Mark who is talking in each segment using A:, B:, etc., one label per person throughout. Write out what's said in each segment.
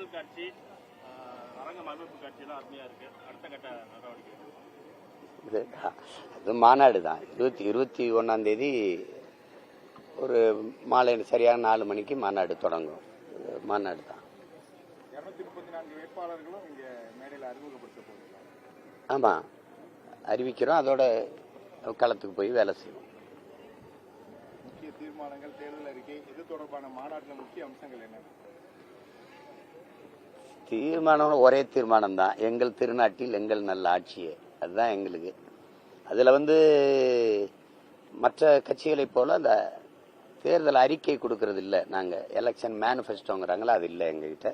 A: மஞ்சள் காட்சி, அரங்கம் அமைப்பு காட்சி எல்லாம் அருமையா இருக்கு. அடுத்த கட்ட நடவடிக்கை
B: அது மாநாடு தான். 21ஆம் தேதி ஒரு மாலை சரியான 4 மணிக்கு மாநாடு தொடங்கும். மாநாடு தான்.
C: 234 வேட்பாளர்களும் இங்க மேடையில் அறிமுகப்படுத்த போகிறாங்க.
B: ஆமா, அறிவிக்கிறோம். அதோட களத்துக்கு போய் வேலை செய்வோம்.
C: முக்கிய தீர்மானங்கள், தேர்தல் அறிக்கை, இது தொடர்பான மாநாட்டில் முக்கிய அம்சங்கள் என்ன?
B: தீர்மானம் ஒரே தீர்மானம் தான். எங்கள் திருநாட்டில் எங்கள் நல்ல ஆட்சியே, அதுதான் எங்களுக்கு. அதுல மற்ற கட்சிகளை போல அந்த தேர்தல் அறிக்கை கொடுக்கறது இல்லை. நாங்க எலெக்ஷன் மேனிஃபெஸ்டோங்கிறாங்களா, அது இல்லை எங்ககிட்ட.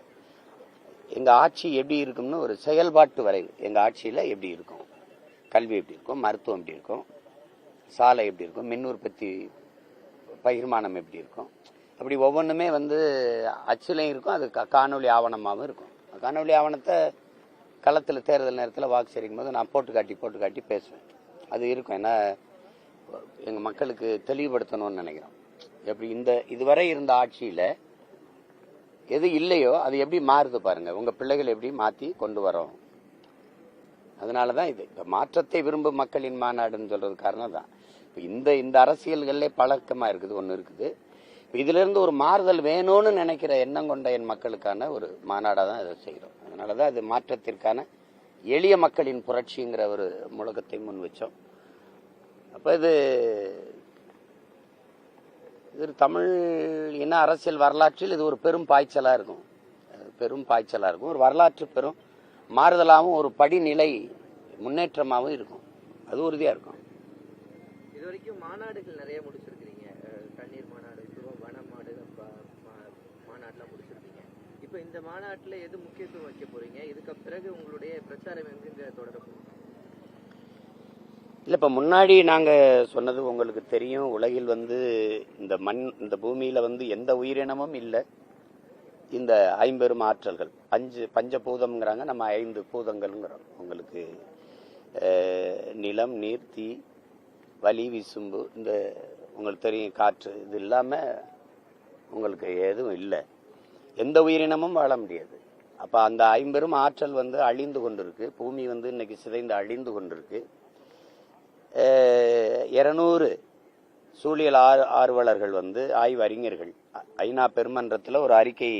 B: எங்க ஆட்சி எப்படி இருக்கும்னு ஒரு செயல்பாட்டு வரைவு. எங்க ஆட்சியில எப்படி இருக்கும், கல்வி எப்படி இருக்கும், மருத்துவம் எப்படி இருக்கும், சாலை எப்படி இருக்கும், மின் உற்பத்தி பகிர்மானம் எப்படி இருக்கும், அப்படி ஒவ்வொன்றுமே அச்சிலையும் இருக்கும். அது காணொலி ஆவணமாகவும் இருக்கும். காணொலி ஆவணத்தை களத்தில் தேர்தல் நேரத்தில் வாக்கு சேரிக்கும் போது நான் போட்டு காட்டி பேசுவேன். அது இருக்கும். ஏன்னா எங்கள் மக்களுக்கு தெளிவுபடுத்தணும்னு நினைக்கிறோம். எப்படி இதுவரை இருந்த ஆட்சியில் எது இல்லையோ அது எப்படி மாறுது பாருங்க. உங்கள் பிள்ளைகள் எப்படி மாற்றி கொண்டு வரோம். அதனால தான் இது மாற்றத்தை விரும்பும் மக்களின் மாநாடுன்னு சொல்றது காரணம் தான். இந்த அரசியல்களே பழக்கமாக இருக்குது, ஒன்று இருக்குது. இதுல இருந்து ஒரு மாறுதல் வேணும்னு நினைக்கிற எண்ணம் கொண்ட என் மக்களுக்கான ஒரு மாநாடா தான் இதை செய்கிறோம். அதனாலதான் இது மாற்றத்திற்கான எளிய மக்களின் புரட்சிங்கிற ஒரு முழக்கத்தை முன் வச்சோம். அப்ப இது தமிழ் இன அரசியல் வரலாற்றில் இது ஒரு பெரும் பாய்ச்சலா இருக்கும். ஒரு வரலாற்று பெரும் மாறுதலாகவும் ஒரு படிநிலை முன்னேற்றமாகவும் இருக்கும். அது உறுதியா இருக்கும்.
D: இது வரைக்கும் மாநாடுகள் நிறைய முடிச்சிருக்கீங்க. தண்ணீர் மாநாடு, வனம் மாநாடுலாம் முடிச்சிருக்கீங்க. இப்போ இந்த மாநாட்டில் எது முக்கியத்துவம் வைக்க போறீங்க? இதுக்கு பிறகு உங்களுடைய பிரச்சாரம் எங்க தொடர போறீங்க?
B: இல்ல, இப்ப முன்னாடி நாங்க சொன்னது உங்களுக்கு தெரியும். உலகில் இந்த பூமியில எந்த உயிரினமும் இல்லை. இந்த 5 பெரும் ஆற்றல்கள், 5 பஞ்சபூதம்ங்கிறாங்க, நம்ம 5 பூதங்கள்ங்கிறோம். உங்களுக்கு நிலம், நீர், தீ, வலி, விசும்பு, இந்த உங்களுக்கு தெரியும் காற்று. இது இல்லாம உங்களுக்கு எதுவும் இல்லை. எந்த உயிரினமும் வாழ முடியாது. அப்ப அந்த 5 பெரும் ஆற்றல் அழிந்து கொண்டிருக்கு. பூமி இன்னைக்கு சிதைந்து அழிந்து கொண்டிருக்கு. 200 சூழியல் ஆர்வலர்கள் ஆய்வு அறிஞர்கள் ஐநா பெருமன்றத்தில் ஒரு அறிக்கை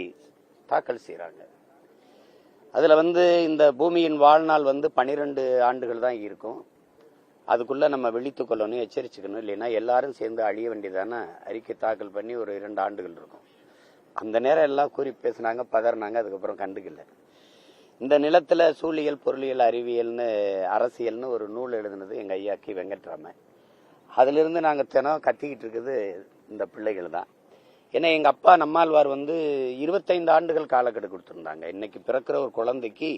B: தாக்கல் செய்யறாங்க. அதுல இந்த பூமியின் வாழ்நாள் 12 ஆண்டுகள் தான் இருக்கும். அதுக்குள்ள நம்ம விழித்துக் கொள்ளணும், எச்சரிச்சுக்கணும். இல்லைன்னா எல்லாரும் சேர்ந்து அழிய வேண்டியதான அறிக்கை தாக்கல் பண்ணி ஒரு 2 ஆண்டுகள் இருக்கும். அந்த நேரம் எல்லாம் கூறி பேசினாங்க, பதறினாங்க. அதுக்கப்புறம் கண்டுக்கல. இந்த நிலத்துல சூழியல், பொருளியல், அறிவியல்னு, அரசியல்னு ஒரு நூல் எழுதுனது எங்க ஐயா கி வெங்கட்ராமன். அதுல இருந்து நாங்க தினம் கத்திக்கிட்டு இருக்குது இந்த பிள்ளைகள் தான். ஏன்னா எங்க அப்பா நம்மாழ்வார் 25 ஆண்டுகள் காலக்கெடு கொடுத்திருந்தாங்க. இன்னைக்கு பிறக்கிற ஒரு குழந்தைக்கு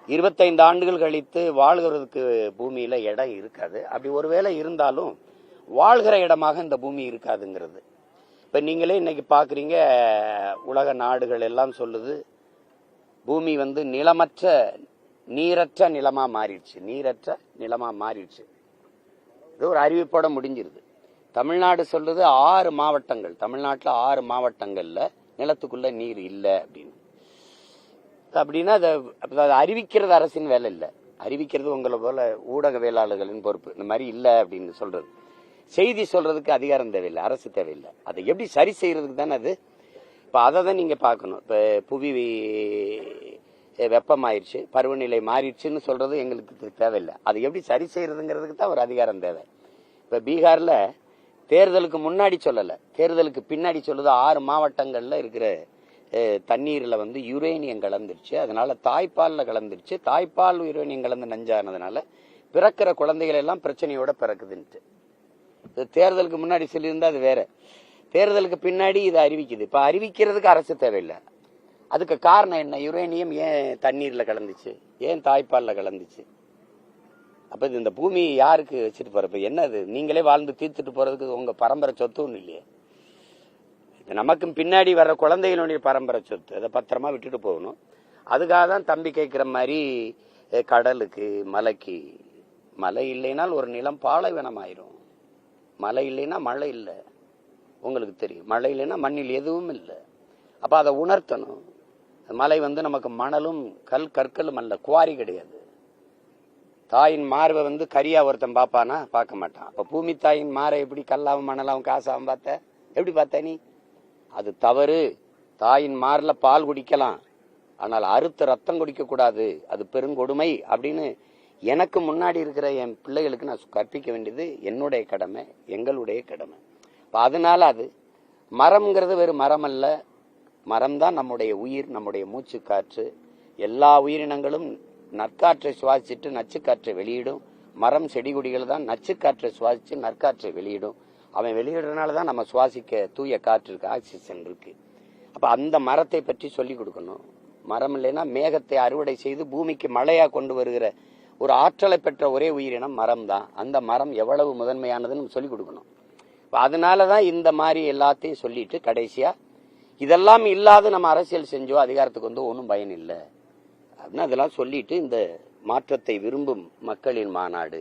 B: 25 ஆண்டுகள் கழித்து வாழ்கிறதுக்கு பூமியில இடம் இருக்காது. அப்படி ஒருவேளை இருந்தாலும் வாழ்கிற இடமாக இந்த பூமி இருக்காதுங்கிறது. இப்ப நீங்களே இன்னைக்கு பாக்குறீங்க, உலக நாடுகள் எல்லாம் சொல்லுது பூமி நிலமற்ற நீரற்ற நிலமா மாறிடுச்சு. இது ஒரு அறிவிப்போட முடிஞ்சிருது. தமிழ்நாடு சொல்றது 6 மாவட்டங்கள், தமிழ்நாட்டில் 6 மாவட்டங்கள்ல நிலத்துக்குள்ள நீர் இல்லை அப்படின்னு. அப்படின்னா அதை அறிவிக்கிறது அரசின் வேலை இல்லை. அறிவிக்கிறது உங்களை போல ஊடகவியலாளர்களின் பொறுப்பு. இந்த மாதிரி இல்லை அப்படின்னு சொல்றது, செய்தி சொல்றதுக்கு அதிகாரம் தேவையில்லை, அரசு தேவையில்லை. அதை எப்படி சரி செய்யறதுக்கு தானே அது. இப்ப அதை தான் நீங்க பார்க்கணும். இப்ப புவி வெப்பமாயிருச்சு, பருவநிலை மாறிடுச்சுன்னு சொல்றது எங்களுக்கு தேவையில்லை. அதை எப்படி சரி செய்யறதுங்கிறதுக்கு தான் ஒரு அதிகாரம் தேவை. இப்ப பீகார்ல தேர்தலுக்கு முன்னாடி சொல்லல, தேர்தலுக்கு பின்னாடி சொல்லுது 6 மாவட்டங்கள்ல இருக்கிற தண்ணீர்ல யுரேனியம் கலந்துருச்சு. அதனால தாய்ப்பால்ல கலந்துருச்சு. தாய்ப்பால் யுரேனியம் கலந்து நஞ்சானதுனால பிறக்கிற குழந்தைகள் எல்லாம் பிரச்சனையோட பிறக்குதுன்ட்டு. தேர்தலுக்கு முன்னாடி சொல்லியிருந்தா அது வேற. தேர்தலுக்கு பின்னாடி இதை அறிவிக்குது. இப்ப அறிவிக்கிறதுக்கு அரசு தேவையில்லை. அதுக்கு காரணம் என்ன? யுரேனியம் ஏன் தண்ணீர்ல கலந்துச்சு, ஏன் தாய்ப்பால்ல கலந்துச்சு? அப்ப இந்த பூமி யாருக்கு வச்சுட்டு போறப்ப என்னது? நீங்களே வாழ்ந்து தீர்த்துட்டு போறதுக்கு உங்க பரம்பரை சொத்து ஒண்ணு இல்லையே. நமக்கும் பின்னாடி வர்ற குழந்தைகளுடைய பரம்பரை சொத்து. அதை பத்திரமா விட்டுட்டு போகணும். அதுக்காக தான் தம்பி கேட்கிற மாதிரி கடலுக்கு, மலைக்கு. மழை இல்லைனால் ஒரு நிலம் பாலைவனம் ஆயிரும். மழை இல்லைன்னா மழை இல்லை, உங்களுக்கு தெரியும். மழை இல்லைன்னா மண்ணில் எதுவும் இல்லை. அப்ப அதை உணர்த்தணும். மலை வந்து நமக்கு மணலும் கற்களும் அல்ல, குவாரி கிடையாது. தாயின் மார்பை வந்து கரியா ஒருத்தன் பார்ப்பானா? பார்க்க மாட்டான். அப்ப பூமி தாயின் மாரை எப்படி கல்லாவும் மணலாவும் காசாவும் பார்த்த? எப்படி பார்த்த நீ? அது தவறு. தாயின் மார்ல பால் குடிக்கலாம், ஆனால் அறுத்த ரத்தம் குடிக்க கூடாது, அது பெருங்கொடுமை அப்படின்னு எனக்கு முன்னாடி இருக்கிற என் பிள்ளைகளுக்கு நான் கற்பிக்க வேண்டியது என்னுடைய கடமை, எங்களுடைய கடமை. அதனால அது மரம்ங்கிறது வெறும் மரம் அல்ல, மரம் தான் நம்முடைய உயிர், நம்முடைய மூச்சு காற்று. எல்லா உயிரினங்களும் நற்காற்றை சுவாசிச்சுட்டு நச்சுக்காற்றை வெளியிடும். மரம் செடி கொடிகள் தான் நச்சுக்காற்றை சுவாசிச்சு நற்காற்றை வெளியிடும். அவன் வெளியிடுறதுனால தான் நம்ம சுவாசிக்க தூய காற்று இருக்கு, ஆக்சிஜன் இருக்கு. அப்ப அந்த மரத்தை பற்றி சொல்லி கொடுக்கணும். மரம் இல்லைன்னா மேகத்தை அறுவடை செய்து பூமிக்கு மழையா கொண்டு வருகிற ஒரு ஆற்றலை பெற்ற ஒரே உயிரினம் மரம் தான். அந்த மரம் எவ்வளவு முதன்மையானதுன்னு சொல்லி கொடுக்கணும். அதனாலதான் இந்த மாதிரி எல்லாத்தையும் சொல்லிட்டு கடைசியா இதெல்லாம் இல்லாத நம்ம அரசியல் செஞ்சோ அதிகாரத்துக்கு வந்து ஒன்றும் பயன் இல்லை அப்படின்னு அதெல்லாம் சொல்லிட்டு இந்த மாற்றத்தை விரும்பும் மக்களின் மாநாடு.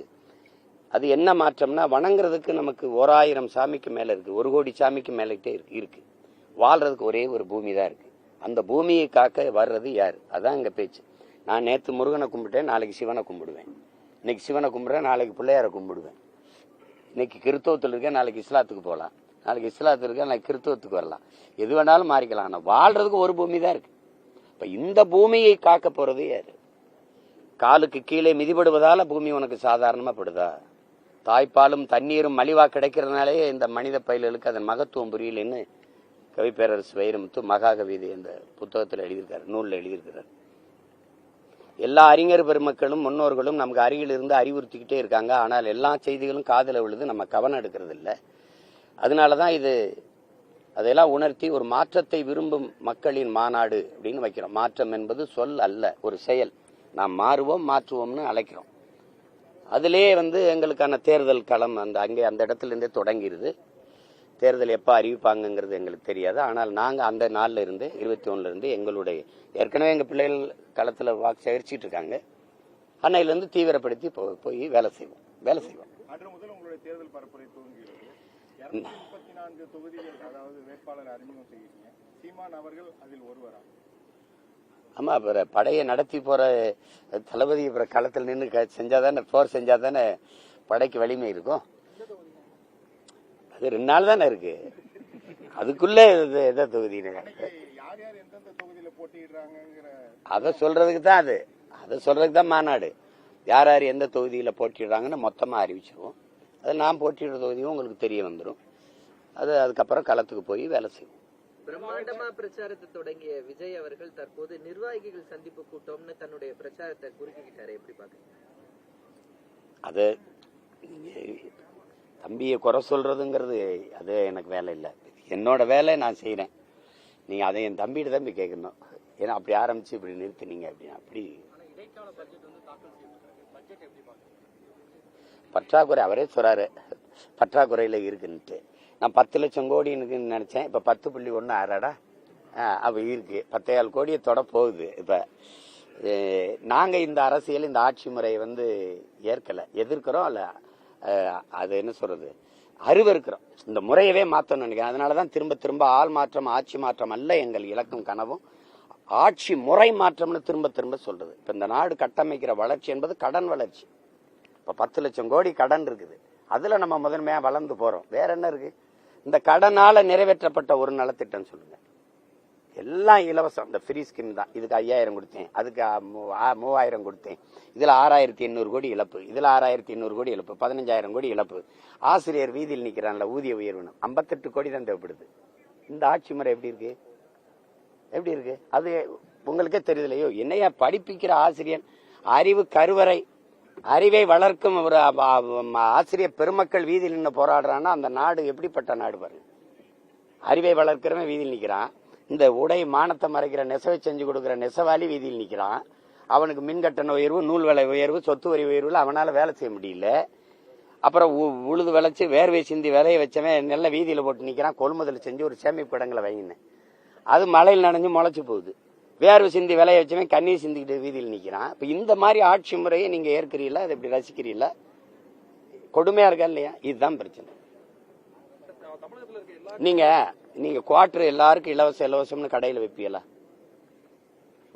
B: அது என்ன மாற்றம்னா, வணங்குறதுக்கு நமக்கு 1000 சாமிக்கு மேல இருக்கு, 1 கோடி சாமிக்கு மேலே இருக்கு. வாழ்றதுக்கு ஒரே ஒரு பூமி தான் இருக்கு. அந்த பூமியை காக்க வர்றது யாரு? அதான் எங்க பேச்சு. நான் நேத்து முருகனை கும்பிட்டேன், நாளைக்கு சிவனை கும்பிடுவேன். இன்னைக்கு சிவனை கும்பிடுறேன், நாளைக்கு பிள்ளையார கும்பிடுவேன். இன்னைக்கு கிறிஸ்தவத்தில் இருக்க, நாளைக்கு இஸ்லாத்துக்கு போகலாம். நாளைக்கு இஸ்லாத்துல இருக்க, நாளைக்கு கிறிஸ்தவத்துக்கு வரலாம். எது வேணாலும் மாறிக்கலாம். ஆனா வாழ்றதுக்கு ஒரு பூமி தான் இருக்கு. இப்ப இந்த பூமியை காக்க போறது யாரு? காலுக்கு கீழே மிதிபடுவதால பூமி உனக்கு சாதாரணமா படுதா? தாய்ப்பாலும் தண்ணீரும் மலிவா கிடைக்கிறதுனாலே இந்த மனித பயில்களுக்கு அதன் மகத்துவம் புரியலன்னு கவிப்பேரரசு வைரமுத்து மகாகவிதை இந்த புத்தகத்தில் எழுதியிருக்காரு, நூலில் எழுதியிருக்கிறார். எல்லா அறிஞர் பெருமக்களும் முன்னோர்களும் நமக்கு அருகில் இருந்து அறிவுறுத்திக்கிட்டே இருக்காங்க. ஆனால் எல்லா செய்திகளும் காதுல விழுது, நம்ம கவனம் எடுக்கிறது இல்லை. அதனாலதான் இது அதையெல்லாம் உணர்த்தி ஒரு மாற்றத்தை விரும்பும் மக்களின் மாநாடு அப்படின்னு வைக்கிறோம். மாற்றம் என்பது சொல் அல்ல, ஒரு செயல். நாம் மாறுவோம் மாற்றுவோம்னு அழைக்கிறோம். அதிலே வந்து எங்களுக்கான தேர்தல் களம் அந்த இடத்துல இருந்தே தொடங்கிடுது. தேர்தல் எப்போ அறிவிப்பாங்கிறது எங்களுக்கு தெரியாது. ஆனால் நாங்கள் அந்த நாளில் இருந்து 21 இருந்து எங்களுடைய ஏற்கனவே எங்கள் பிள்ளைகள் களத்தில் வாக்கு சேகரிச்சுட்டு இருக்காங்க. அன்னையிலிருந்து தீவிரப்படுத்தி போய் வேலை செய்வோம்.
C: அன்று முதல் உங்களுடைய தேர்தல் பரப்புரை துவங்குகிறது. 234 தொகுதிகள், அதாவது வேட்பாளர் அறிமுகம் செய்கிறீங்க. சீமான் அவர்கள் அதில் ஒருவரா?
B: ஆமா, அப்புறம் படையை நடத்தி போற தளபதி களத்தில் நின்று செஞ்சாதானே, போர் செஞ்சாதானே படைக்கு வலிமை இருக்கும். அது 2 நாள் தானே இருக்கு, அதுக்குள்ள எந்த தொகுதி அதை சொல்றதுக்கு தான் அதை சொல்றதுக்கு தான் மாநாடு. யார் யார் எந்த தொகுதியில போட்டிடுறாங்கன்னு மொத்தமா அறிவிச்சிருவோம். அது நான் போட்டியிடுற தொகுதியும் உங்களுக்கு தெரிய வந்துடும். அதுக்கப்புறம் களத்துக்கு போய் வேலை செய்வோம்.
D: பிரம்மாண்டமா பிரச்சாரத்தை தொடங்கிய விஜய் அவர்கள் தற்போது நிர்வாகிகள் சந்திப்பு கூட்டம்னு தன்னுடைய பிரச்சாரத்தை குறுக்கிட்டாரு. எப்படி பாக்குறீங்க? அது
B: தம்பியை குறை சொல்றதுங்கிறது அது எனக்கு வேலை இல்லை. என்னோட வேலை நான் செய்யறேன். நீங்க அதை என் தம்பிகிட்ட தம்பி கேட்கணும். ஏன்னா அப்படி ஆரம்பிச்சு இப்படி நிறுத்தினீங்க அப்படின்னா அப்படி பற்றாக்குறை அவரே சொல்றாரு, பற்றாக்குறையில இருக்குன்ட்டு. நான் 10 லட்சம் கோடி இருக்குன்னு நினைச்சேன். இப்ப 10.1 ஆறாடா அப்ப இருக்கு. 10,000 கோடியை தொட போகுது. இப்ப நாங்க இந்த அரசியல், இந்த ஆட்சி முறையை வந்து ஏற்கல, எதிர்க்கிறோம். அல்ல அது என்ன சொல்றது, அருவருக்கிறோம். இந்த முறையவே மாற்றணும்னு நினைக்கிறேன். அதனாலதான் திரும்ப திரும்ப ஆள் மாற்றம் ஆட்சி மாற்றம் அல்ல எங்கள் இலக்கும் கனவும், ஆட்சி முறை மாற்றம்னு திரும்ப திரும்ப சொல்றது. இப்ப இந்த நாடு கட்டமைக்கிற வளர்ச்சி என்பது கடன் வளர்ச்சி. இப்ப 10 லட்சம் கோடி கடன் இருக்குது. அதுல நம்ம முதன்மையா வளர்ந்து போறோம். வேற என்ன இருக்கு? இந்த கடனால நிறைவேற்றப்பட்ட ஒரு நலத்திட்டம் சொல்லுங்க. எல்லாம் இலவசம். இந்த ஃப்ரீ ஸ்கீம் தான். இதுக்கு 5000 கொடுத்தேன், அதுக்கு 3000 கொடுத்தேன், இதுல 6800 கோடி இழப்பு, இதுல 6800 கோடி இழப்பு, 15000 கோடி இழப்பு. ஆசிரியர் வீதியில் நிக்கிறான்ல, ஊதிய உயர்வு 58 கோடி தான் தேவைப்படுது. இந்த ஆட்சி முறை எப்படி இருக்கு? அது உங்களுக்கே தெரியுதுலையோ? என்னையா படிப்பிக்கிற ஆசிரியர், அறிவு கருவறை, அறிவை வளர்க்கும் ஒரு ஆசிரியர் பெருமக்கள் வீதியில் நின்று போராடுறான்னா அந்த நாடு எப்படிப்பட்ட நாடு பாருங்க. அறிவை வளர்க்கிறவன் வீதியில் நிக்கிறான், இந்த உடை மானத்தை மறைக்கிற நெசவை செஞ்சு கொடுக்கிற நெசவாளி வீதியில் நிக்கிறான். அவனுக்கு மின்கட்டண உயர்வு, நூல் விலை உயர்வு, சொத்து வரி உயர்வுல அவனால வேலை செய்ய முடியல. அப்புறம் உழுது விளைச்சு வேர்வை சிந்தி விலைய வச்சவன் நல்ல வீதியில போட்டு நிக்கிறான். கொள்முதல் செஞ்சு ஒரு சேமிப்பு இடங்களை வைங்கினேன், அது மழையில் நனைஞ்சு முளைச்சு போகுது. வேர்வை சிந்தி விலைய வச்சவன் கண்ணீர் சிந்திக்கிட்டு வீதியில் நிக்கிறான். இப்ப இந்த மாதிரி ஆட்சி முறையை நீங்க ஏற்கிறீங்களா? அதை எப்படி ரசிக்கிறீங்களா? கொடுமையா இருக்கா இல்லையா? இதுதான் பிரச்சனை. நீங்க குவார்டர் எல்லாருக்கும் இலவசம்னு கடையில வைப்பீங்களா?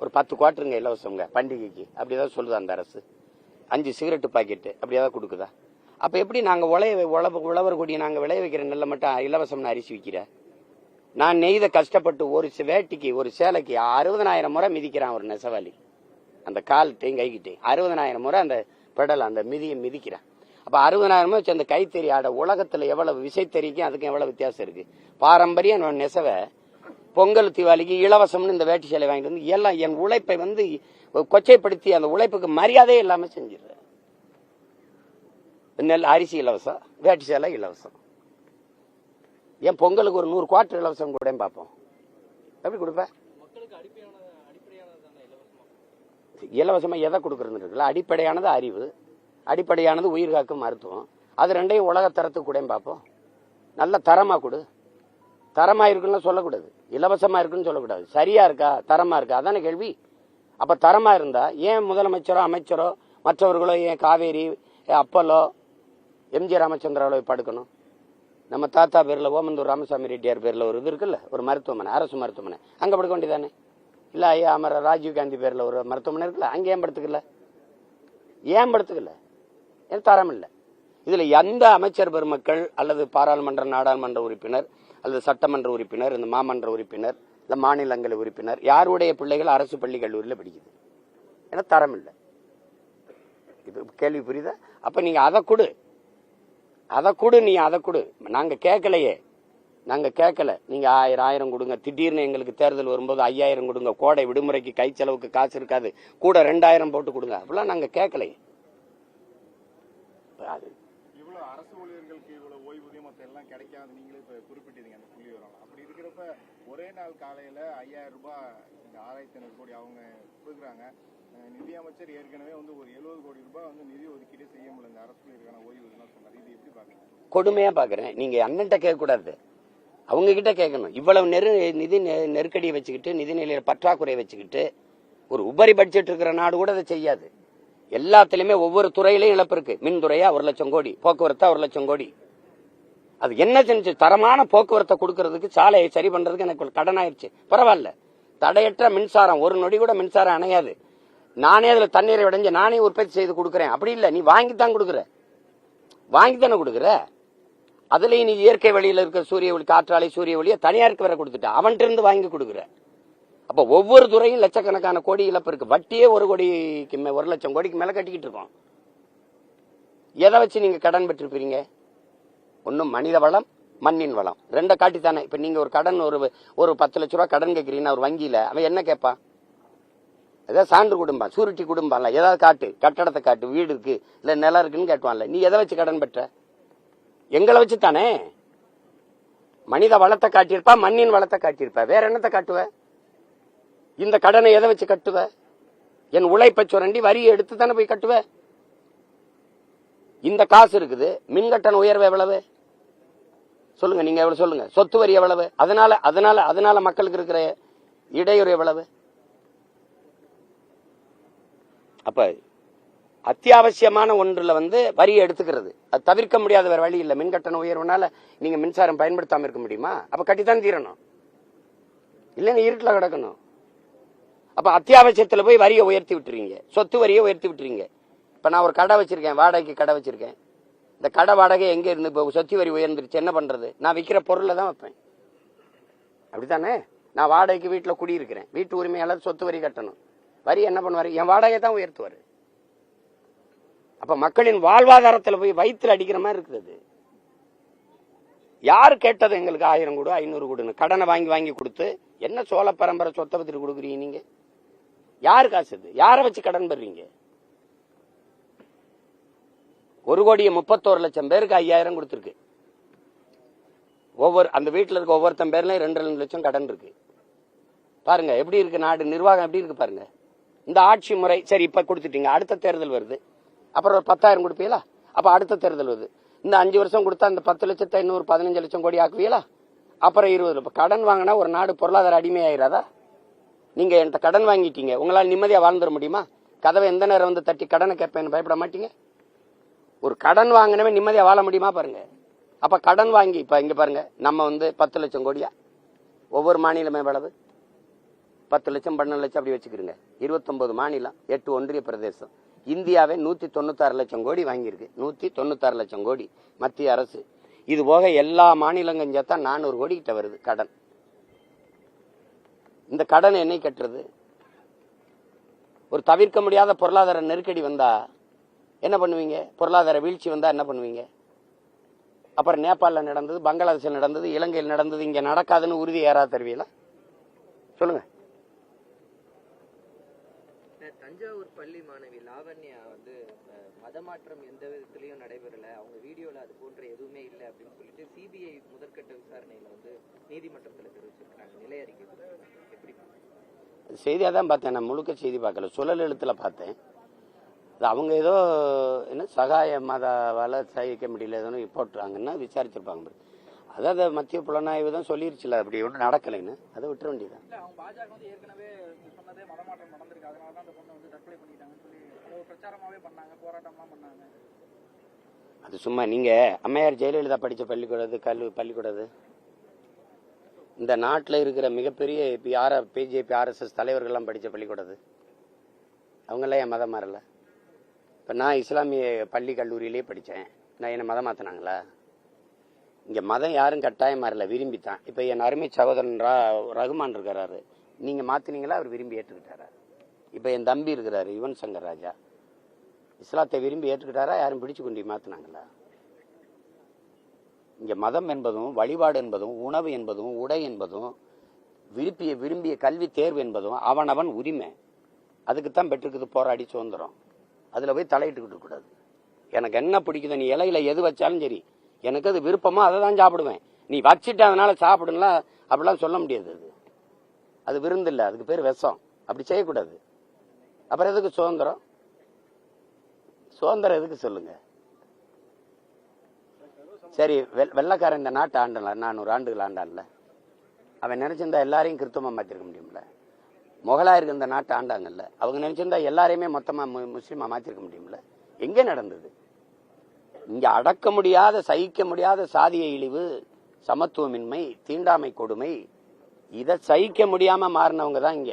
B: ஒரு 10 குவார்ட்டருங்க இலவசங்க பண்டிகைக்கு, அப்படிதான் சொல்லுதா அந்த அரசு? 5 சிகரெட்டு பாக்கெட்டு அப்படியாவது கொடுக்குதா? அப்ப எப்படி நாங்க உழவர் கொடி நாங்க விளைய வைக்கிற நெல்லை மட்டும் இலவசம்னு அரிசி விற்கிற? நான் நெய்த கஷ்டப்பட்டு ஒரு வேட்டிக்கு ஒரு சேலைக்கு 60,000 முறை மிதிக்கிறான் ஒரு நெசவாளி. அந்த கால்கிட்டையும் கைகிட்டையும் 60,000 முறை அந்த பெடல் அந்த மிதியை மிதிக்கிறான். அப்ப 60,000 முறை அந்த கைத்தறி ஆட உலகத்துல எவ்வளவு விசைத்தறிக்கும் அதுக்கும் எவ்வளவு வித்தியாசம் இருக்கு. பாரம்பரிய நெசவை பொங்கல் தீபாவளிக்கு இலவசம்னு இந்த வேட்டி சேலை வாங்கிட்டு வந்து எல்லாம் என் உழைப்பை வந்து கொச்சைப்படுத்தி அந்த உழைப்புக்கு மரியாதையே இல்லாம செஞ்சிடுற. நெல் அரிசி இலவசம், வேட்டி சேலை இலவசம். ஏன் பொங்கலுக்கு ஒரு 100 குவார்ட்டர் இலவசம் கூட பார்ப்போம். எப்படி கொடுப்ப? இலவசமா எதை கொடுக்கறது இருக்குல்ல? அடிப்படையானது அறிவு, அடிப்படையானது உயிர் காக்கும் மருத்துவம். அது ரெண்டையும் உலக தரத்துக்கு கூட பார்ப்போம். நல்ல தரமா கொடு. தரமா இருக்குன்னு சொல்லக்கூடாது, இலவசமா இருக்குன்னு சொல்லக்கூடாது. சரியா இருக்கா, தரமா இருக்கா, அதான கேள்வி. அப்ப தரமா இருந்தா ஏன் முதலமைச்சரோ அமைச்சரோ மற்றவர்களோ ஏன் காவேரி அப்பல்லோ எம்ஜி ராமச்சந்திராவை படுக்கணும்? நம்ம தாத்தா பேர்ல ஓமந்தூர் ராமசாமி ரெட்டியார் பேர்ல ஒரு இது இருக்குல்ல, ஒரு மருத்துவமனை, அரசு மருத்துவமனை, அங்க படுக்க வேண்டியதானே? இல்ல ஐயா அமர ராஜீவ் காந்தி பேர்ல ஒரு மருத்துவமனை இருக்குல்ல, அங்க ஏன் படுத்துக்கல? ஏன் படுத்துக்கல? ஏன் தரம் இல்லை? இதுல எந்த அமைச்சர் பெருமக்கள் அல்லது பாராளுமன்ற நாடாளுமன்ற உறுப்பினர் அல்லது சட்டமன்ற உறுப்பினர், இந்த மாமன்ற உறுப்பினர், இந்த மாநிலங்கள உறுப்பினர் யாருடைய பிள்ளைகள் அரசு பள்ளி கல்லூரியில் படிக்குது? ஏன்னா தரம் இல்லை. இது கேள்வி புரியுதா? அப்ப நீங்க அதை கொடு, அதை கொடு, நீ அதை கொடு. நாங்க கேட்கலையே, நாங்க கேட்கல. நீங்க 1000 கொடுங்க, திடீர்னு எங்களுக்கு தேர்தல் வரும்போது 5000 கொடுங்க, கோடை விடுமுறைக்கு கை செலவுக்கு காசு இருக்காது, கூட 2000 போட்டு கொடுங்க, அப்படிலாம் நாங்க கேட்கலையே.
C: இவ்வளவு அரசு ஊழியர்களுக்கு இவ்வளவு ஓய்வூதியம் எல்லாம் கிடைக்காது, நீங்களே இப்ப குறிப்பிட்டீங்க அந்த புள்ளி விவரம். அப்படி இருக்கிறப்ப ஒரே நாள் காலையில 5000 ரூபாய் இந்த 6500 கோடி அவங்க கொடுக்குறாங்க. நிதியமைச்சர் ஏற்கனவே வந்து ஒரு 70 கோடி ரூபாய் வந்து நிதி ஒதுக்கீடு செய்ய முடியல இந்த அரசு ஊழியருக்கான ஓய்வூதியம் சொன்னார். இது எப்படி பாக்குறீங்க?
B: கொடுமையா பாக்குறேன். நீங்க அண்ணன்ட்ட கேட்க கூடாது, அவங்க கிட்ட கேட்கணும். இவ்வளவு நிதி நெருக்கடியை வச்சுக்கிட்டு, நிதிநிலையில பற்றாக்குறையை வச்சுக்கிட்டு ஒரு உபரி பட்ஜெட் இருக்கிற நாடு கூட அதை செய்யாது. எல்லாத்திலுமே ஒவ்வொரு துறையிலையும் இழப்பு இருக்கு. மின்துறையா 1 லட்சம் கோடி, போக்குவரத்தா 1 லட்சம் கோடி. அது என்ன செஞ்சு? தரமான போக்குவரத்தை கொடுக்கறதுக்கு, சாலையை சரி பண்றதுக்கு எனக்கு கடன் ஆயிடுச்சு, பரவாயில்ல. தடையற்ற மின்சாரம், ஒரு நொடி கூட மின்சாரம் அணையாது. நானே அதுல தண்ணீரை விடைஞ்சு நானே உற்பத்தி செய்து கொடுக்குறேன். அப்படி இல்லை, நீ வாங்கித்தான் கொடுக்குற, வாங்கித்தானே கொடுக்குற. அதுலயும் நீ இயற்கை வழியில இருக்க சூரிய ஒளி, காற்றாலை, சூரிய ஒளியை தனியாருக்கு வர கொடுத்துட்ட, அவன்கிட்ட இருந்து வாங்கி கொடுக்குற. அப்ப ஒவ்வொரு துறையும் லட்சக்கணக்கான கோடி இழப்பு இருக்கு. வட்டியே 1 லட்சம் கோடிக்கு மேல கட்டிக்கிட்டு இருக்கோம். எதை வச்சு நீங்க கடன் பெற்றிருப்பீங்க? ஒன்னும் மனித வளம், மண்ணின் வளம், ரெண்ட காட்டித்தானே. இப்ப நீங்க ஒரு கடன் ஒரு 10 லட்சம் ரூபாய் கடன் கேட்கறீங்கன்னா ஒரு வங்கியில அவன் என்ன கேட்பான்? ஏதாவது சான்று குடும்பம், சூரிட்டி குடும்பம்ல, ஏதாவது காட்டு, கட்டடத்தை காட்டு, வீடு இருக்கு இல்ல நிலம் இருக்குன்னு கேட்டுவான்ல. நீ எதை வச்சு கடன் பெற்ற? எங்களை வச்சு தானே. மனித வளத்தை காட்டியிருப்பா, மண்ணின் வளத்தை காட்டியிருப்ப, வேற என்னத்தை காட்டுவ? இந்த கடனை எதை வச்சு கட்டுவ? என் உழைப்பை சுரண்டி வரியை எடுத்து தானே போய் கட்டுவ. இந்த காசு இருக்குது, மின்கட்டண உயர்வு எவ்வளவு சொல்லுங்க, நீங்க எவ்வளவு சொல்லுங்க. சொத்து வரி எவ்வளவு? அதனால மக்களுக்கு இருக்கிற இடையூறு எவ்வளவு? அப்ப அத்தியாவசியமான ஒன்றுல வரியை எடுத்துக்கிறது, அது தவிர்க்க முடியாத வேற வழி இல்லை. மின்கட்டண உயர்வுனால நீங்க மின்சாரம் பயன்படுத்தாம இருக்க முடியுமா? அப்ப கட்டித்தான் தீரணும், இல்லைன்னு இருட்டுல கிடக்கணும். அப்ப அத்தியாவசியத்துல போய் வரியை உயர்த்தி விட்டுறீங்க, சொத்து வரியை உயர்த்தி விட்டுறீங்க. இப்ப நான் ஒரு கடை வச்சிருக்கேன், வாடகைக்கு கடை வச்சிருக்கேன். இந்த கடை வாடகை எங்க இருந்து இப்ப சொத்து வரி உயர்ந்துருச்சு, என்ன பண்றது? நான் விற்கிற பொருளை தான் வைப்பேன், அப்படித்தானே? நான் வாடகைக்கு வீட்டுல குடியிருக்கிறேன், வீட்டு உரிமையாளர் சொத்து வரி கட்டணும், வரி என்ன பண்ணுவாரு? என் வாடகை தான் உயர்த்துவாரு. அப்ப மக்களின் வாழ்வாதாரத்துல போய் வயிற்றுல அடிக்கிற மாதிரி இருக்குது. யாரு கேட்டது எங்களுக்கு 1000 கொடு 500 கொடுன்னு? கடனை வாங்கி கொடுத்து என்ன சோழ பரம்பரை சொத்தை பத்திட்டு கொடுக்குறீங்க நீங்க? யாரு காசு இது? யாரை வச்சு கடன் பெறீங்க? 1,31 லட்சம் பேருக்கு 5000 கொடுத்துருக்கு. அந்த வீட்டுல இருக்க ஒவ்வொருத்தன் பேர்லயும் 2 லட்சம் கடன் இருக்கு. பாருங்க எப்படி இருக்கு நாடு, நிர்வாகம் எப்படி இருக்கு பாருங்க. இந்த ஆட்சி முறை சரி, இப்ப கொடுத்துட்டீங்க, அடுத்த தேர்தல் வருது, அப்புறம் ஒரு 10,000 கொடுப்பீங்களா? அப்ப அடுத்த தேர்தல் வருது, இந்த 5 வருஷம் கொடுத்தா இந்த 10 லட்சத்தை இன்னொரு 15 லட்சம் கோடி ஆக்குவீங்களா? அப்புறம் 20. இப்ப கடன் வாங்கினா ஒரு நாடு பொருளாதார அடிமையாயிராதா? நீங்க என்கிட்ட கடன் வாங்கிட்டீங்க, உங்களால் நிம்மதியா வாழ்ந்துட முடியுமா? கதவை எந்த நேரம் தட்டி கடனை கேட்பேன்னு பயப்பட மாட்டீங்க? ஒரு கடன் வாங்கினவே நிம்மதியா வாழ முடியுமா பாருங்க. அப்ப கடன் வாங்கி இப்ப இங்க பாருங்க, நம்ம 10 லட்சம் கோடியா, ஒவ்வொரு மாநிலமே எவ்வளவு? 10 லட்சம் 12 லட்சம் அப்படி வச்சுக்கிறீங்க. 29 மாநிலம், 8 ஒன்றிய பிரதேசம். இந்தியாவே 196 லட்சம் கோடி வாங்கியிருக்கு. 196 லட்சம் கோடி மத்திய அரசு. இது போக எல்லா மாநிலங்களும் சேர்த்தா 400 கோடி கிட்ட வருது கடன். இந்த கடன் என்னை கட்டுறது? ஒரு தவிர்க்க முடியாத பொருளாதார நெருக்கடி வந்தா என்ன பண்ணுவீங்க? பொருளாதார வீழ்ச்சி வந்தா என்ன பண்ணுவீங்க? அப்புறம் நேபாளில் நடந்தது, பங்களாதேஷில் நடந்தது, இலங்கையில் நடந்தது, இங்க நடக்காதுன்னு உறுதி ஏறா தருவீங்களா? சொல்லுங்க.
D: தஞ்சாவூர் பள்ளி மாணவி லாவண்யா வந்து மதமாற்றம் எந்த விதத்திலையும் நடைபெறல, அவங்க வீடியோல அது போன்ற எதுவுமே இல்லை அப்படின்னு சொல்லிட்டு சிபிஐ முதற்கட்ட விசாரணையில வந்து நீதிமன்றத்தில் தெரிவிச்சிருக்காங்க. நிலை அறிக்கை எப்படி?
B: செய்தியாக தான் பார்த்தேன், நான் முழுக்க செய்தி பார்க்கல, சுழல் எழுத்துல பார்த்தேன். அது அவங்க ஏதோ என்ன சகாய மதாவால் சகிக்க முடியல ஏதோ போட்டுறாங்கன்னா விசாரிச்சிருப்பாங்க. அதாவது மத்திய புலனாய்வு தான் சொல்லிருச்சுல அப்படி ஒன்றும் நடக்கலைன்னு, அதை விட்டுற வேண்டியதான்.
E: பாஜக வந்து ஏற்கனவே சொன்னதே மதமாற்றம் நடந்திருக்கு, அதனால தான் அந்த பொண்ணை வந்து தற்கொலை பண்ணிட்டாங்கன்னு சொல்லி ஒரு பிரச்சாரமாவே பண்ணாங்க, போராட்டம்லாம் பண்ணாங்க.
B: அது சும்மா நீங்க அம்மையார் ஜெயலலிதா படிச்ச பள்ளிக்கூடாது இந்த நாட்டில் இருக்கிற மிகப்பெரிய பிஜேபி ஆர்எஸ்எஸ் தலைவர்கள்லாம் படித்த பள்ளிக்கூடாது. அவங்கெல்லாம் என் மதம் மாறல. இப்போ நான் இஸ்லாமிய பள்ளி கல்லூரியிலே படித்தேன், நான் என்னை மதம் மாற்றினாங்களா? இங்கே மதம் யாரும் கட்டாயம் மாறல, விரும்பித்தான். இப்போ என் அருமை சகோதரன் ரகுமான் இருக்கிறாரு, நீங்கள் மாற்றினீங்களா? அவர் விரும்பி ஏற்றுக்கிட்டாரா? இப்போ என் தம்பி இருக்கிறாரு யுவன் சங்கர் ராஜா, இஸ்லாத்தை விரும்பி ஏற்றுக்கிட்டாரா? யாரும் பிடிச்சு கொண்டு மாற்றினாங்களா? இங்க மதம் என்பதும் வழிபாடு என்பதும் உணவு என்பதும் உடை என்பதும் விரும்பிய கல்வி தேர்வு என்பதும் அவனவன் உரிமை. அதுக்குத்தான் பெற்றுக்குது போராடி சுதந்திரம். அதுல போய் தலையிட்டுக்கிட்டு கூடாது. எனக்கு என்ன பிடிக்குது, நீ இலையில எது வச்சாலும் சரி, எனக்கு அது விருப்பமோ அதை தான் சாப்பிடுவேன். நீ வச்சுட்டு அதனால சாப்பிடலாம் அப்படிலாம் சொல்ல முடியாது. அது விருந்து இல்லை, அதுக்கு பேர் விஷம். அப்படி செய்யக்கூடாது. அப்புறம் எதுக்கு சுதந்திரம்? சுதந்திரம் எதுக்கு சொல்லுங்க? சரி, வெள்ளக்காரன் இந்த நாட்டை ஆண்டல 400 ஆண்டுகள் ஆண்டான்ல, அவன் நினைச்சிருந்தா எல்லாரையும் கிறிஸ்தவமா மாத்திருக்க முடியும்ல. முகலாயருக்கு இந்த நாட்டை ஆண்டாங்கல்ல, அவங்க நினைச்சிருந்தா எல்லாரையுமே மொத்தமா முஸ்லீமா மாத்திருக்க முடியும்ல. எங்க நடந்தது? இங்க அடக்க முடியாத சகிக்க முடியாத சாதிய இழிவு, சமத்துவமின்மை, தீண்டாமை கொடுமை, இதை சகிக்க முடியாம மாறினவங்க தான் இங்க.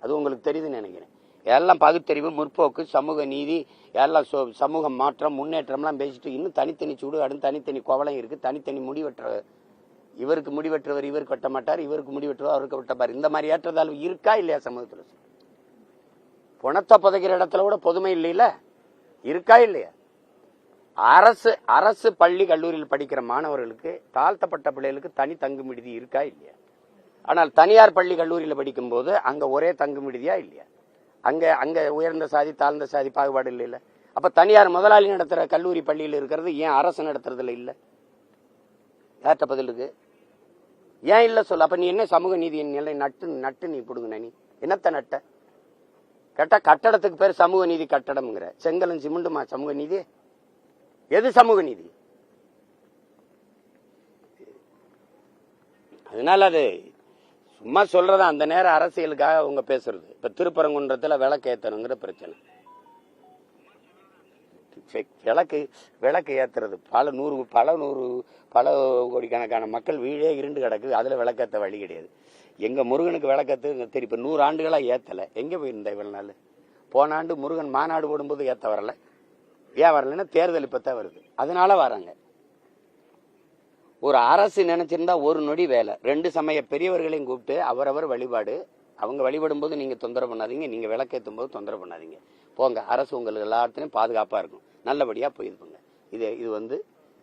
B: அது உங்களுக்கு தெரியுதுன்னு நினைக்கிறேன். எல்லாம் பகுத்தறிவு, முற்போக்கு, சமூக நீதி, எல்லாம் சமூக மாற்றம், முன்னேற்றம்லாம் பேசிட்டு இன்னும் தனித்தனி சுடுகாடு, தனித்தனி கோவலம் இருக்கு, தனித்தனி முடிவெற்ற, இவருக்கு முடிவெற்றவர் இவருக்கு வெட்ட மாட்டார், இவருக்கு முடிவெற்றவர் அவருக்கு வெட்டப்பார். இந்த மாதிரி ஏற்றதால் இருக்கா இல்லையா சமூகத்தில்? பணத்தை புதைக்கிற இடத்துல கூட பொதுமை இல்லையில, இருக்கா இல்லையா? அரசு பள்ளி கல்லூரியில் படிக்கிற மாணவர்களுக்கு, தாழ்த்தப்பட்ட பிள்ளைகளுக்கு தனி தங்கும் விடுதி இருக்கா இல்லையா? ஆனால் தனியார் பள்ளி கல்லூரியில் படிக்கும் போது அங்க ஒரே தங்கும் விடுதியா இல்லையா? அங்க உயர்ந்த சாதி தாழ்ந்த சாதி பாகுபாடு இல்ல. அப்ப தனியார் முதலாளி நடத்துற கல்லூரி பள்ளியில் இருக்கிறது ஏன் அரசு நடத்துறதுல இல்ல? யார்கிட்ட பதில் இருக்கு? ஏன் இல்ல சொல்ல? அப்ப நீ என்ன சமூக நீதியின் நிலை நட்டு நீ புடுங்க? நீ என்னத்த நட்ட? கேட்டா கட்டடத்துக்கு பேர் சமூக நீதி கட்டடம்ங்கிற, செங்கலும் சிமெண்டுமா சமூக நீதி? எது சமூக நீதி? அதனால அது சும்மா சொல்றதா, அந்த நேரம் அரசியலுக்காக அவங்க பேசுறது. இப்ப திருப்பரங்குன்றத்துல விளக்கு ஏத்தணுங்கிற பிரச்சனை. விளக்கு ஏத்துறது பல கோடிக்கணக்கான மக்கள் வீடே இருண்டு கிடக்கு, அதுல விளக்கேத்த வழி கிடையாது. எங்க முருகனுக்கு விளக்கத்து தெரியும். இப்ப 100 ஆண்டுகளா ஏத்தல, எங்க போயிருந்த இவ்வளவு நாள்? போன ஆண்டு முருகன் மாநாடு போடும்போது ஏத்த வரல. ஏன் வரலன்னா தேர்தல் இப்பதான் வருது, அதனால வராங்க. ஒரு அரசு நினைச்சிருந்தா ஒரு நொடி வேலை, 2 சமய பெரியவர்களையும் கூப்பிட்டு அவரவர் வழிபாடு, அவங்க வழிபடும் போது நீங்க தொந்தரவு பண்ணாதீங்க, நீங்க விளக்கேற்றும் போது தொந்தரவு பண்ணாதீங்க, போங்க. அரசு உங்களுக்கு எல்லாத்தையும் பாதுகாப்பா இருக்கும், நல்லபடியா போயிருப்பாங்க. இது வந்து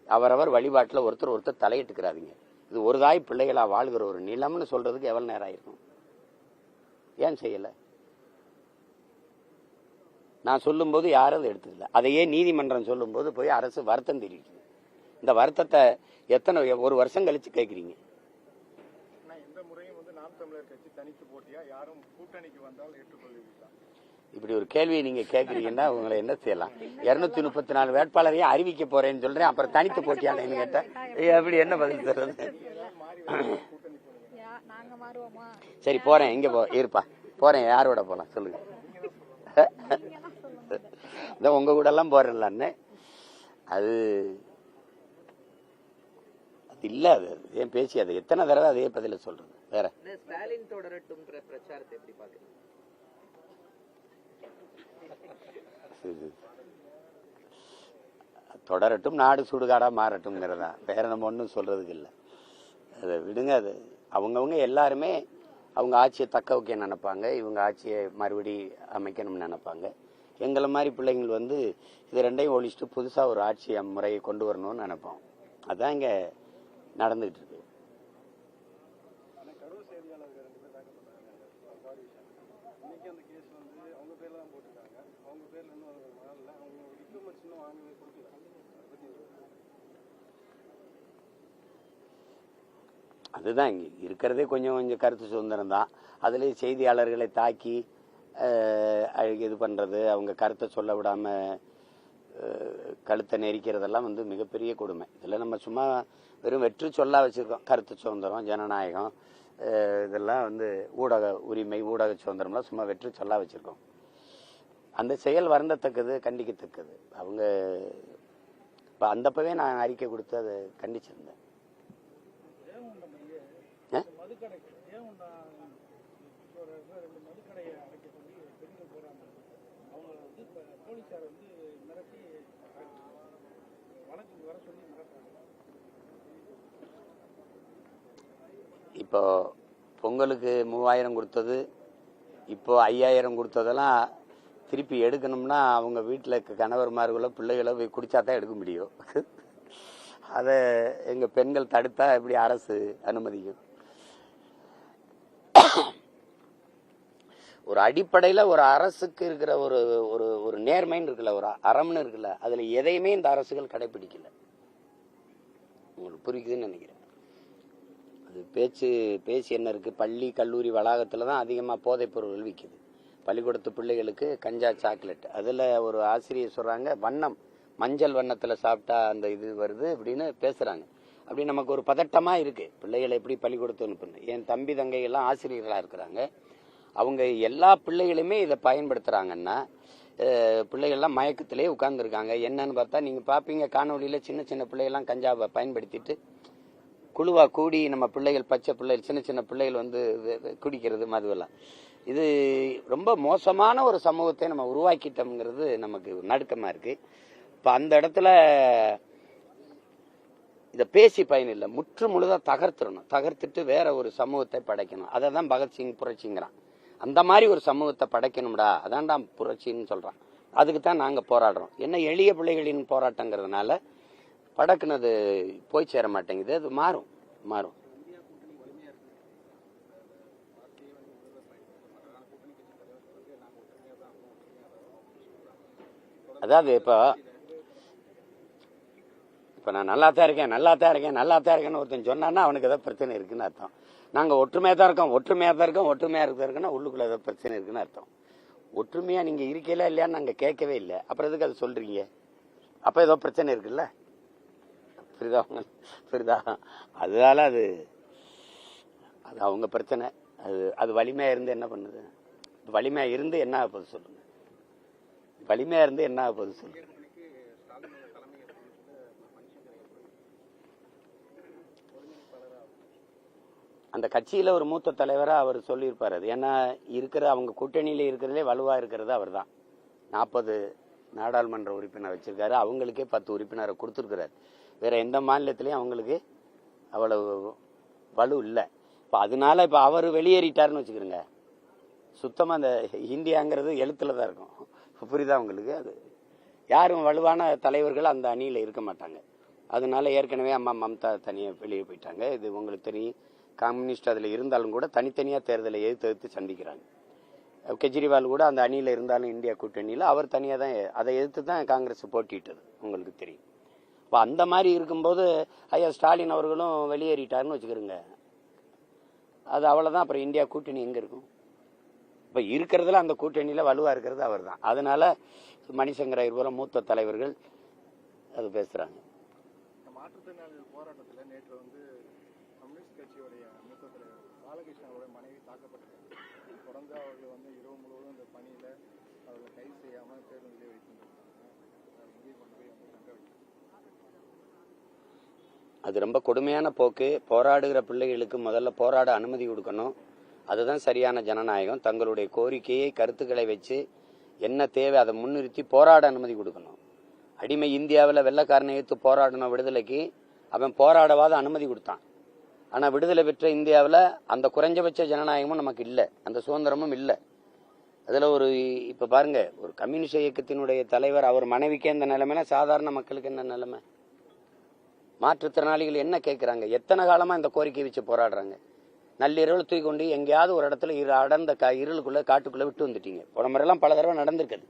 B: அவரவர் வழிபாட்டுல ஒருத்தர் தலையிட்டுக்கிறாதீங்க. இது ஒரு தாய் பிள்ளைகளா வாழ்கிற ஒரு நிலம்னு சொல்றதுக்கு எவ்வளவு நேரம் ஆயிருக்கும்? ஏன் செய்யல? நான் சொல்லும் போது யாரும் அதை எடுத்துக்கல. அதையே நீதிமன்றம் சொல்லும் போது போய் அரசு வருத்தம் தெரிவிக்குது. இந்த வருத்தத்தை ஒரு வருஷம் கழிச்சு கேட்கிறீங்க.
C: இந்த முறையும் வந்து நாம் தமிழர் கட்சி தனித்து போட்டியா, யாரும் கூட்டணிக்கு வந்தால் ஏற்றுக்கொள்வீங்களா?
B: இப்படி ஒரு கேள்வியை நீங்க கேட்கறீங்கன்னா உங்களை என்ன செய்யலாம்? 234 வேட்பாளரையும் அறிவிக்க போறேன்னு சொல்றேன், அப்புறம் தனித்து போட்டியானு கேட்டா அப்படி என்ன பதில் சொல்றது? சரி போறேன், எங்க இருப்பா போறேன், யாரோட போலாம் சொல்லுங்க. உங்க கூட எல்லாம் போறேன்லான்னு அது இல்ல. அது ஏன் பேசி அதை எத்தனை தடவை அதே பதில சொல்றது? வேற
D: ஸ்டாலின் தொடரட்டும்ன்ற பிரச்சாரத்தை எப்படி பாக்குறீங்க?
B: தொடரட்டும், நாடு சுடுகாடா மாறட்டும்ங்கிறதா, வேற நம்ம ஒன்றும் சொல்றதுக்கு இல்லை. அதை விடுங்க. அது அவங்கவுங்க எல்லாருமே அவங்க ஆட்சியை தக்க வைக்க நினைப்பாங்க, இவங்க ஆட்சியை மறுபடி அமைக்கணும்னு நினைப்பாங்க. எங்களை மாதிரி பிள்ளைங்கள் வந்து இது ரெண்டையும் ஒழிச்சிட்டு புதுசா ஒரு ஆட்சி முறையை கொண்டு வரணும்னு நினைப்போம். அதான் இங்க நடந்துகிட்டு இருக்கு. அதுதான் இங்க இருக்கிறதே கொஞ்சம் கொஞ்சம் கருத்து சுதந்திரம் தான். அதுலேயே செய்தியாளர்களை தாக்கி இது பண்றது, அவங்க கருத்தை சொல்ல விடாம கழுத்தை நெரிக்கிறதெல்லாம் வந்து மிகப்பெரிய கொடுமை. இதுல நம்ம சும்மா வெறும் வெற்றி சொல்லா வச்சிருக்கோம். கருத்து சுதந்திரம், ஜனநாயகம், இதெல்லாம் வந்து ஊடக உரிமை, ஊடக சுதந்திரம்லாம் சும்மா வெற்றி சொல்லா வச்சிருக்கோம். அந்த செயல் வருந்தத்தக்கது, கண்டிக்கத்தக்கது. அவங்க அந்தப்பவே நான் அறிக்கை கொடுத்து அதை கண்டிச்சிருந்தேன். இப்போ பொங்கலுக்கு 3000 கொடுத்தது, இப்போ 5000 கொடுத்ததெல்லாம் திருப்பி எடுக்கணும்னா அவங்க வீட்டில் கணவர்மார்களோ பிள்ளைகளோ போய் குடிச்சாதான் எடுக்க முடியும். அதை எங்க பெண்கள் தடுத்தா எப்படி அரசு அனுமதிக்கும்? ஒரு அடிப்படையில ஒரு அரசுக்கு இருக்கிற ஒரு ஒரு ஒரு நேர்மைன்னு இருக்குல்ல, ஒரு அறம்னு இருக்குல்ல, அதுல எதையுமே இந்த அரசுகள் கடைபிடிக்கல. உங்களுக்கு புரியுதுன்னு நினைக்கிறேன். அது பேச்சு என்ன இருக்கு? பள்ளி கல்லூரி வளாகத்துல தான் அதிகமா போதைப் பொருட்கள் விற்குது. பள்ளிக்கூடத்து பிள்ளைகளுக்கு கஞ்சா, சாக்லேட். அதுல ஒரு ஆசிரியர் சொல்றாங்க, வண்ணம் மஞ்சள் வண்ணத்துல சாப்பிட்டா அந்த இது வருது அப்படின்னு பேசுறாங்க. அப்படி நமக்கு ஒரு பதட்டமா இருக்கு. பிள்ளைகளை எப்படி பள்ளிக்கூடத்து அனுப்புறது? என் தம்பி தங்கை எல்லாம் ஆசிரியர்களா இருக்கிறாங்க. அவங்க எல்லா பிள்ளைகளுமே இதை பயன்படுத்துறாங்கன்னா பிள்ளைகள்லாம் மயக்கத்திலே உட்கார்ந்துருக்காங்க. என்னன்னு பார்த்தா நீங்க பாப்பீங்க காணொலியில சின்ன சின்ன பிள்ளைகள்லாம் கஞ்சாவை பயன்படுத்திட்டு குழுவா கூடி நம்ம பிள்ளைகள், பச்சை பிள்ளைகள், சின்ன சின்ன பிள்ளைகள் வந்து குடிக்கிறது, மதுவெல்லாம். இது ரொம்ப மோசமான ஒரு சமூகத்தை நம்ம உருவாக்கிட்டோம்ங்கிறது நமக்கு நடுக்கமா இருக்கு. இப்ப அந்த இடத்துல இத பேசி பயன் இல்லை, முற்று முழுதா தகர்த்துடணும். தகர்த்துட்டு வேற ஒரு சமூகத்தை படைக்கணும். அதை தான் பகத்சிங் புரட்சிங்கிறான். அந்த மாதிரி ஒரு சமூகத்தை படைக்கணும்டா, அதான்டா புரட்சின்னு சொல்றான். அதுக்கு தான் நாங்க போராடுறோம். என்ன எளிய பிள்ளைகளின் போராட்டங்கிறதுனால படக்குனது போய் சேர மாட்டேங்குது. அது மாறும் மாறும். அதாவது இப்ப நான் நல்லா தான் இருக்கேன்னு ஒருத்தன் சொன்னான்னா அவனுக்கு ஏதோ பிரச்சனை இருக்குன்னு அர்த்தம். நாங்க ஒற்றுமையா தான் இருக்கோம் இருக்குன்னா உள்ளுக்குள்ள ஏதோ பிரச்சனை இருக்குன்னு அர்த்தம். ஒற்றுமையா நீங்க இருக்கல இல்லையான்னு நாங்க கேட்கவே இல்லை. அப்புறம் எதுக்கு அது சொல்றீங்க? அப்ப ஏதோ பிரச்சனை இருக்குல்ல, புரியுதா? அதனால அது அவங்க பிரச்சனை. அது வலிமையா இருந்து என்ன பண்ணுது? வலிமையா இருந்து என்ன ஆகுது சொல்லுங்க? வலிமையா இருந்து என்ன ஆகுது சொல்லுங்க? அந்த கட்சியில ஒரு மூத்த தலைவரா அவர் சொல்லியிருப்பாரு. அது ஏன்னா இருக்கிற அவங்க கூட்டணியில இருக்கிறதுலே வலுவா இருக்கிறது அவர் தான். 40 நாடாளுமன்ற உறுப்பினர் வச்சிருக்காரு. அவங்களுக்கே 10 உறுப்பினரை கொடுத்துருக்கிறாரு. வேற எந்த மாநிலத்திலையும் அவங்களுக்கு அவ்வளவு வலு இல்லை. இப்ப அதனால இப்ப அவர் வெளியேறிட்டாருன்னு வச்சுக்கிறோங்க, சுத்தமா அந்த இந்தியாங்கிறது எழுத்துல தான் இருக்கும். புரியுதா உங்களுக்கு? அது யாரும் வலுவான தலைவர்கள் அந்த அணியில இருக்க மாட்டாங்க. அதனால ஏற்கனவே அம்மா மம்தா தனியா வெளியே போயிட்டாங்க. இது உங்களுக்கு தெரியும். கம்யூனிஸ்ட் அதுல இருந்தாலும் கூட தனித்தனியா தேர்தலை எதிர்த்து சந்திக்கிறாங்க. கெஜ்ரிவால் கூட அந்த அணியில இருந்தாலும் இந்தியா கூட்டணியில அவர் தனியா தான், அதை எதிர்த்து தான் காங்கிரஸ் போட்டிட்டது, உங்களுக்கு தெரியும். இப்ப அந்த மாதிரி இருக்கும்போது ஐயா ஸ்டாலின் அவர்களும் வெளியேறிட்டாருன்னு வச்சுக்கிறோங்க, அது அவ்வளவுதான். அப்புறம் இந்தியா கூட்டணி எங்க இருக்கும்? இப்ப இருக்கிறதுல அந்த கூட்டணியில வலுவா இருக்கிறது அவர் தான். அதனால மணிசங்கர் ஐயர் போல மூத்த தலைவர்கள் அது பேசுறாங்க.
C: மாற்றுத்திறனாளிகள் போராட்டத்தில் நேற்று வந்து கம்யூனிஸ்ட் கட்சியுடைய மூத்த தலைவர் பாலகிருஷ்ணனுடைய மனைவி தாக்கப்பட்டிருக்காங்க. தொடர்ந்து அவர்கள் வந்து இரவு முழுவதும் இந்த பணியில அவர்களை கைது செய்யாமல் பேருந்திலே வைத்திருந்தாங்க. இங்கே கொண்டு போய் அவங்க தங்க வைக்கிறாங்க.
B: அது ரொம்ப கொடுமையான போக்கு. போராடுகிற பிள்ளைகளுக்கு முதல்ல போராட அனுமதி கொடுக்கணும். அதுதான் சரியான ஜனநாயகம். தங்களுடைய கோரிக்கையை கருத்துக்களை வச்சு என்ன தேவை அதை முன்னிறுத்தி போராட அனுமதி கொடுக்கணும். அடிமை இந்தியாவில் வெள்ளைக்காரனை ஏற்று போராடணும் விடுதலைக்கு, அவன் போராடவாத அனுமதி கொடுத்தான். ஆனால் விடுதலை பெற்ற இந்தியாவில் அந்த குறைஞ்சபட்ச ஜனநாயகமும் நமக்கு இல்லை, அந்த சுதந்திரமும் இல்லை. அதில் இப்போ பாருங்க, ஒரு கம்யூனிஸ்ட் இயக்கத்தினுடைய தலைவர் அவர் மனைவிக்கே இந்த நிலைமைனா சாதாரண மக்களுக்கு என்ன நிலைமை? மாற்றுத்திறனாளிகள் என்ன கேட்குறாங்க? எத்தனை காலமாக இந்த கோரிக்கை வச்சு போராடுறாங்க? நள்ளிரவில் தூக்கி கொண்டு எங்கேயாவது ஒரு இடத்துல அடர்ந்த இருளுக்குள்ளே காட்டுக்குள்ளே விட்டு வந்துட்டீங்க. போன முறையெல்லாம் பல தடவை நடந்திருக்குது.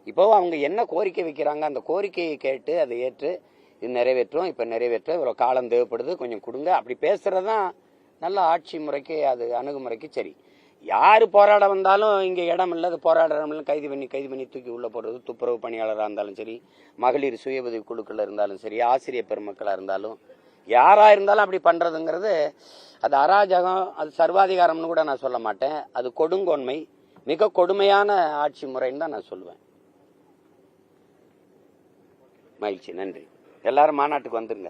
B: இப்போ அவங்க என்ன கோரிக்கை வைக்கிறாங்க, அந்த கோரிக்கையை கேட்டு அதை ஏற்று இது நிறைவேற்றும், இப்போ நிறைவேற்ற இவ்வளோ காலம் தேவைப்படுது, கொஞ்சம் கொடுங்க, அப்படி பேசுறது தான் நல்ல ஆட்சி முறைக்கு, அது அணுகுமுறைக்கு சரி. யார் போராட வந்தாலும் இங்கே இடம் இல்லை, அது போராடுறவங்களும் கைது பண்ணி தூக்கி உள்ளே போடுறது, துப்புரவு பணியாளராக இருந்தாலும் சரி, மகளிர் சுய உதவி குழுக்கள் இருந்தாலும் சரி, ஆசிரியர் பெருமக்களாக இருந்தாலும், யாராக இருந்தாலும் அப்படி பண்ணுறதுங்கிறது அது அராஜகம், அது சர்வாதிகாரம்னு கூட நான் சொல்ல மாட்டேன். அது கொடுங்கோன்மை, மிக கொடுமையான ஆட்சி முறைன்னு தான் நான் சொல்லுவேன். மகிழ்ச்சி, நன்றி. எல்லாரும் மாநாட்டுக்கு வந்துருங்க.